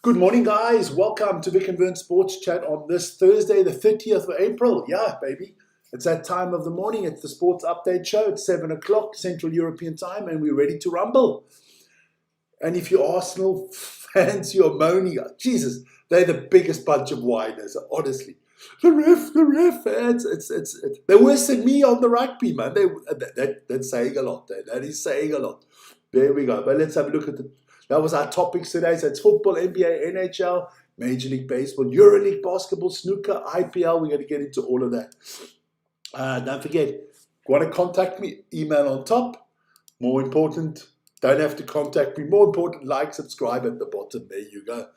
Good morning, guys. Welcome to Vic and Vern Sports Chat on this Thursday, the 30th of April. Yeah, baby. It's that time of the morning. It's the sports update show. It's 7 o'clock Central European time, and we're ready to rumble. And if you're Arsenal fans, you're moaning. Jesus, they're the biggest bunch of whiners, honestly. The ref. They're worse than me on the rugby, man. That's saying a lot. That is saying a lot. There we go. But let's have a look at that was our topics today. So it's football, NBA, NHL, Major League Baseball, EuroLeague basketball, snooker, IPL. We're going to get into all of that. Don't forget, want to contact me, email on top. More important, don't have to contact me. More important, like, subscribe at the bottom. There you go.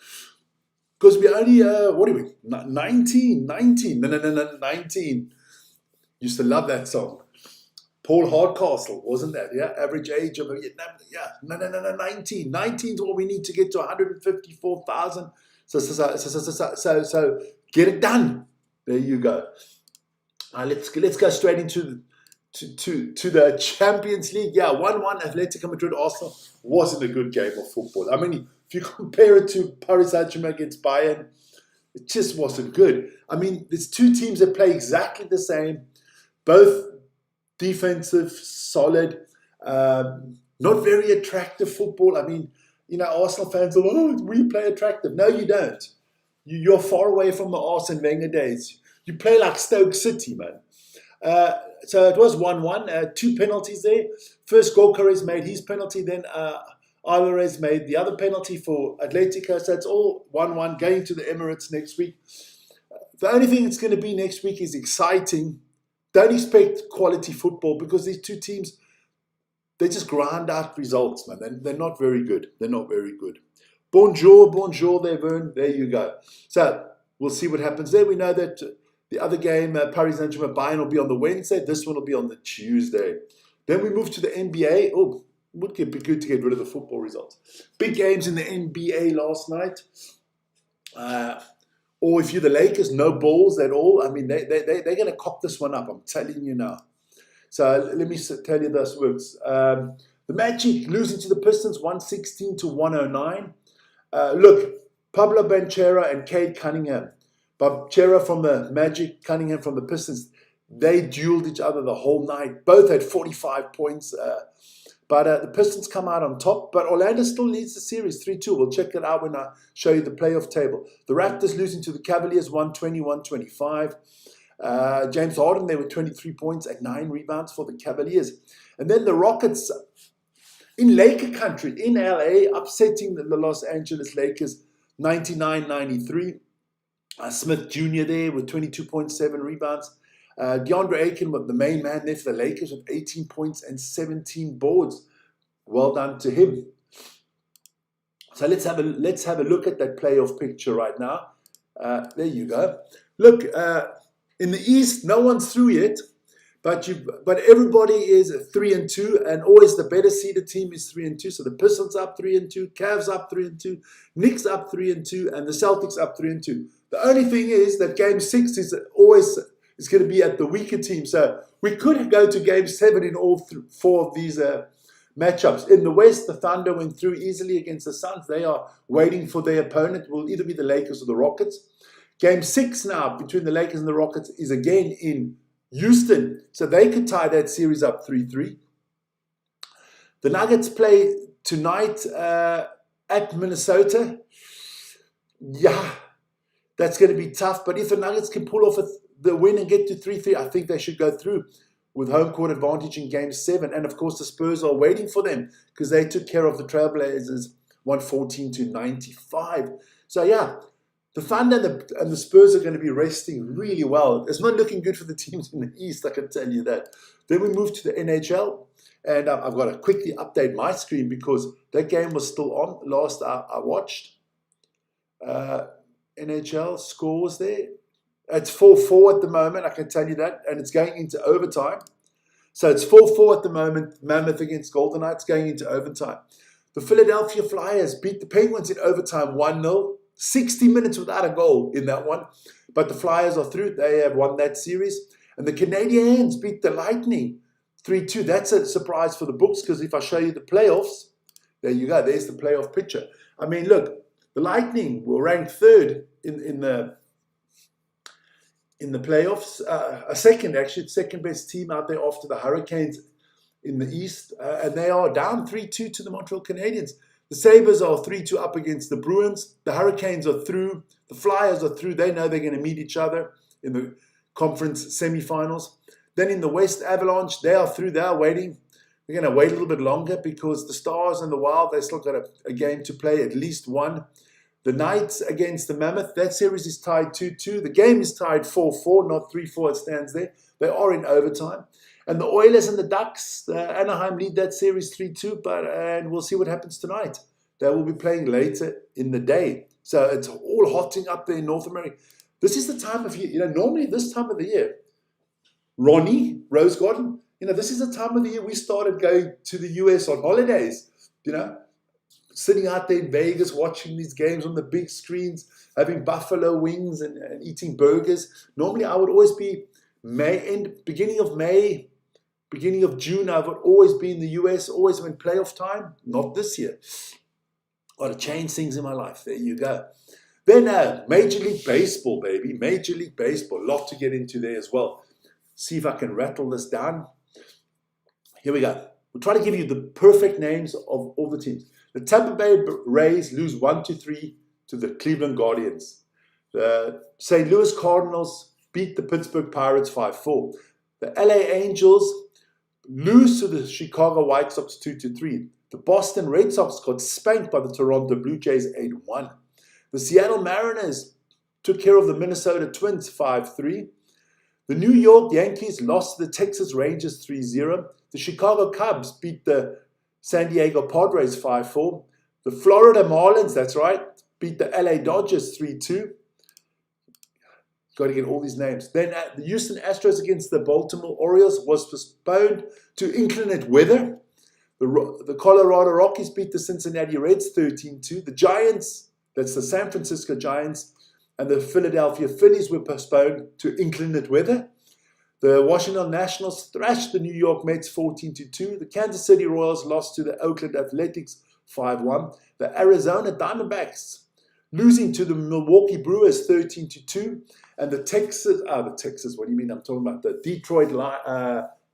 Because we're only, 19. No, 19. Used to love that song. Paul Hardcastle, wasn't that? Yeah, average age of Vietnam. Yeah, no, 19. 19 is what we need to get to 154,000. So get it done. There you go. Let's go straight into the Champions League. Yeah, 1-1 Atletico Madrid Arsenal wasn't a good game of football. I mean, if you compare it to Paris Saint-Germain against Bayern, it just wasn't good. I mean, there's two teams that play exactly the same, both defensive, solid, not very attractive football. I mean, Arsenal fans are, we play attractive. No, you don't. You're far away from the Arsene Wenger days. You play like Stoke City, man. So it was 1-1, two penalties there. First, Gyökeres made his penalty, then Alvarez made the other penalty for Atletico. So it's all 1-1, going to the Emirates next week. The only thing it's going to be next week is exciting. Don't expect quality football because these two teams, they just grind out results, man. They're not very good. They're not very good. Bonjour there, Vern. There you go. So we'll see what happens there. We know that the other game, Paris Saint-Germain Bayern, will be on the Wednesday. This one will be on the Tuesday. Then we move to the NBA. Oh, would be good to get rid of the football results. Big games in the NBA last night. Or if you're the Lakers, no balls at all. I mean, they're going to cop this one up. I'm telling you now. So let me tell you this works. The Magic losing to the Pistons 116-109. Look, Pablo Banchero and Cade Cunningham. Banchero from the Magic, Cunningham from the Pistons. They dueled each other the whole night. Both had 45 points. But the Pistons come out on top. But Orlando still leads the series 3-2. We'll check that out when I show you the playoff table. The Raptors losing to the Cavaliers 120-125. James Harden, they were 23 points and 9 rebounds for the Cavaliers. And then the Rockets in Laker country, in LA, upsetting the Los Angeles Lakers 99-93. Smith Jr. there with 22.7 rebounds. DeAndre Ayton, the main man there for the Lakers, with 18 points and 17 boards. Well done to him. So let's have a look at that playoff picture right now. There you go. Look, in the East, no one's through yet, but everybody is 3-2, and always the better seeded team is 3-2. So the Pistons up 3-2, Cavs up 3-2, Knicks up 3-2, and the Celtics up 3-2. The only thing is that Game 6 is always going to be at the weaker team. So we could go to Game 7 in all 4 of these matchups. In the West, the Thunder went through easily against the Suns. They are waiting for their opponent. It will either be the Lakers or the Rockets. Game 6 now between the Lakers and the Rockets is again in Houston. So they could tie that series up 3-3. The Nuggets play tonight at Minnesota. Yeah, that's going to be tough. But if the Nuggets can pull off the win and get to 3-3, I think they should go through with home court advantage in Game 7. And, of course, the Spurs are waiting for them because they took care of the Trailblazers 114-95. So, yeah, the Thunder and the Spurs are going to be resting really well. It's not looking good for the teams in the East, I can tell you that. Then we move to the NHL. And I've got to quickly update my screen because that game was still on. Last I watched. NHL scores there. It's 4-4 at the moment, I can tell you that. And it's going into overtime. So it's 4-4 at the moment. Mammoth against Golden Knights going into overtime. The Philadelphia Flyers beat the Penguins in overtime 1-0. 60 minutes without a goal in that one. But the Flyers are through. They have won that series. And the Canadiens beat the Lightning 3-2. That's a surprise for the books because if I show you the playoffs, there you go. There's the playoff picture. I mean, look, The Lightning were ranked third in the playoffs, second best team out there after the Hurricanes in the East, and they are down 3-2 to the Montreal Canadiens. The Sabres are 3-2 up against the Bruins. The Hurricanes are through. The Flyers are through. They know they're going to meet each other in the conference semifinals. Then in the West, Avalanche, they are through. They are waiting. We're going to wait a little bit longer because the Stars and the Wild, they still got a game to play, at least one. The Knights against the Mammoth, that series is tied 2-2. The game is tied 4-4, not 3-4. It stands there. They are in overtime. And the Oilers and the Ducks, Anaheim lead that series 3-2, and we'll see what happens tonight. They will be playing later in the day. So it's all hotting up there in North America. This is the time of year, normally this time of the year, Ronnie, Rose Garden, this is the time of the year we started going to the US on holidays, sitting out there in Vegas, watching these games on the big screens, having buffalo wings and eating burgers. Normally I would always be beginning of May, beginning of June, I would always be in the US, always when playoff time. Not this year. Got to change things in my life. There you go. Then Major League Baseball, baby. Major League Baseball. A lot to get into there as well. See if I can rattle this down. Here we go. We'll try to give you the perfect names of all the teams. The Tampa Bay Rays lose 1-3 to the Cleveland Guardians. The St. Louis Cardinals beat the Pittsburgh Pirates 5-4. The LA Angels lose to the Chicago White Sox 2-3. The Boston Red Sox got spanked by the Toronto Blue Jays 8-1. The Seattle Mariners took care of the Minnesota Twins 5-3. The New York Yankees lost to the Texas Rangers 3-0. The Chicago Cubs beat the San Diego Padres 5-4. The Florida Marlins, that's right, beat the LA Dodgers 3-2. Got to get all these names. Then the Houston Astros against the Baltimore Orioles was postponed to inclement weather. The Colorado Rockies beat the Cincinnati Reds 13-2. The Giants, that's the San Francisco Giants, and the Philadelphia Phillies were postponed to inclement weather. The Washington Nationals thrashed the New York Mets 14-2. The Kansas City Royals lost to the Oakland Athletics 5-1. The Arizona Diamondbacks losing to the Milwaukee Brewers 13-2. And the Texas, what do you mean? I'm talking about the Detroit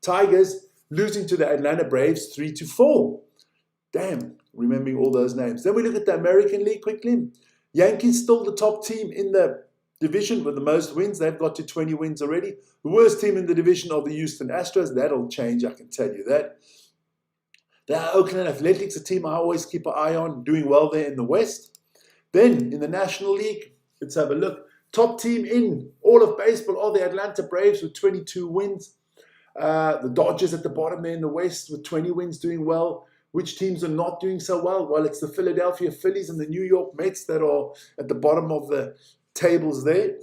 Tigers losing to the Atlanta Braves 3-4. Damn, remembering all those names. Then we look at the American League quickly. Yankees still the top team in the division with the most wins. They've got to 20 wins already. The worst team in the division are the Houston Astros. That'll change, I can tell you that. The Oakland Athletics, a team I always keep an eye on, doing well there in the West. Then in the National League, let's have a look. Top team in all of baseball are the Atlanta Braves with 22 wins. The Dodgers at the bottom there in the West with 20 wins, doing well. Which teams are not doing so well? Well, it's the Philadelphia Phillies and the New York Mets that are at the bottom of the tables there.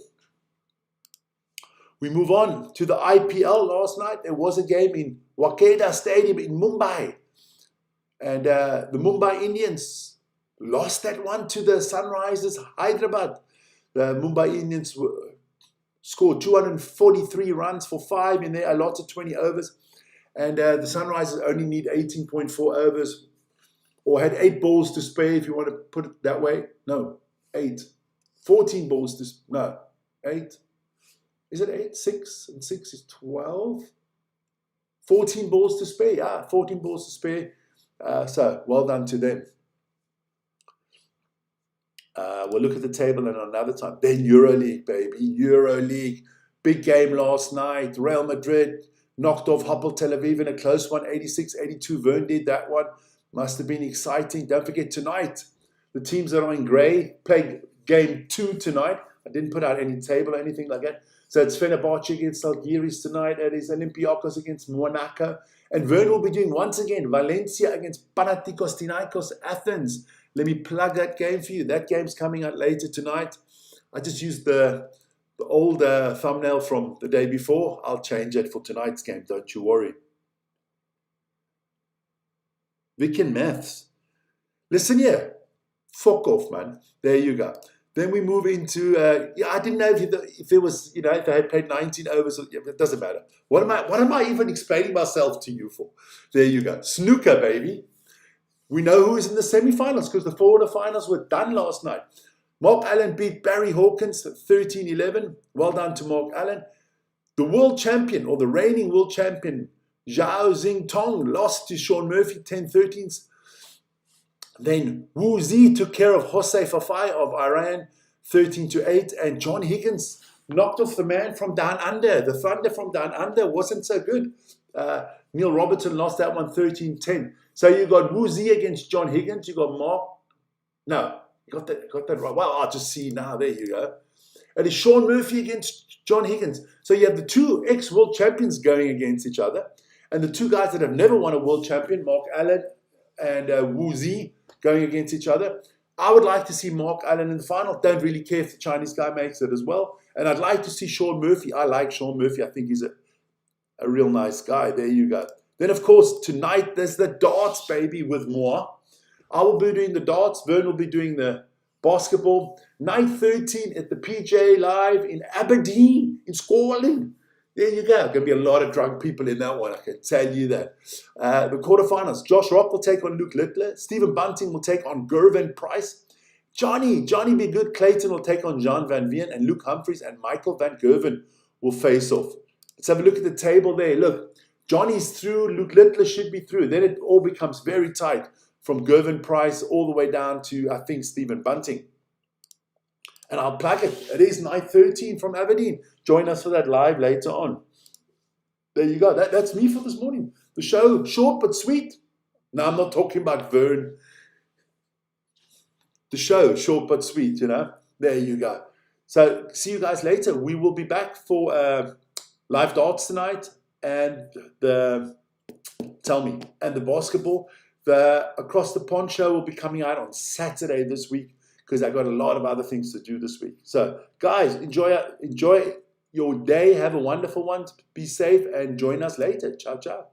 We move on to the IPL. Last night, there was a game in Wakeda Stadium in Mumbai. And the Mumbai Indians lost that one to the Sunrisers Hyderabad. The Mumbai Indians scored 243 runs for 5 in there, a lot of 20 overs. And the Sunrisers only need 18.4 overs, or had 8 balls to spare, if you want to put it that way. No, 8. 14 balls to, no, 8. Is it 8? 6, and 6 is 12. 14 balls to spare, yeah, 14 balls to spare. So, well done to them. We'll look at the table at another time. Then EuroLeague, baby, EuroLeague. Big game last night. Real Madrid knocked off Hapoel Tel Aviv in a close one, 86-82. Vern did that one. Must have been exciting. Don't forget tonight, the teams that are in grey play game 2 tonight. I didn't put out any table or anything like that. So it's Fenerbahce against Zalgiris tonight. It is Olympiacos against Monaco. And Vern will be doing once again Valencia against Panathinaikos Athens. Let me plug that game for you. That game's coming out later tonight. I just used the old thumbnail from the day before. I'll change it for tonight's game. Don't you worry. Vic and Maths. Listen here. Fuck off, man. There you go. Then we move into, I didn't know if it was, if they had played 19 overs. It doesn't matter. What am I even explaining myself to you for? There you go. Snooker, baby. We know who is in the semi-finals because the quarterfinals were done last night. Mark Allen beat Barry Hawkins 13-11. Well done to Mark Allen. The world champion, or the reigning world champion, Zhao Xingtong, lost to Sean Murphy 10-13. Then Wu Zi took care of Jose Fafai of Iran 13-8. And John Higgins knocked off the man from down under. The Thunder from down under wasn't so good. Neil Robertson lost that one 13-10. So you got Wu Zi against John Higgins. You got Mark. No, you got that right. Well, I'll just see now. There you go. And it's Sean Murphy against John Higgins. So you have the two ex-world champions going against each other. And the two guys that have never won a world champion, Mark Allen and Wu Zi, going against each other. I would like to see Mark Allen in the final. Don't really care if the Chinese guy makes it as well. And I'd like to see Sean Murphy. I like Sean Murphy. I think he's a real nice guy. There you go. Then, of course, tonight there's the darts, baby, with Moa. I will be doing the darts. Vern will be doing the basketball. Night 13 at the PJ Live in Aberdeen, in Scotland. There you go. Going to be a lot of drunk people in that one, I can tell you that. The quarterfinals. Josh Rock will take on Luke Littler. Stephen Bunting will take on Gervin Price. Johnny Be Good Clayton will take on Jean Van Veen. And Luke Humphries and Michael Van Gerven will face off. Let's have a look at the table there. Look, Johnny's through. Luke Littler should be through. Then it all becomes very tight from Gervin Price all the way down to, I think, Stephen Bunting. And I'll plug it. It is night 13 from Aberdeen. Join us for that live later on. There you go. That's me for this morning. The show, short but sweet. No, I'm not talking about Vern. The show, short but sweet, you know. There you go. So, see you guys later. We will be back for live darts tonight and the basketball. The Across the Pond show will be coming out on Saturday this week because I got a lot of other things to do this week. So, guys, enjoy your day. Have a wonderful one. Be safe and join us later. Ciao, ciao.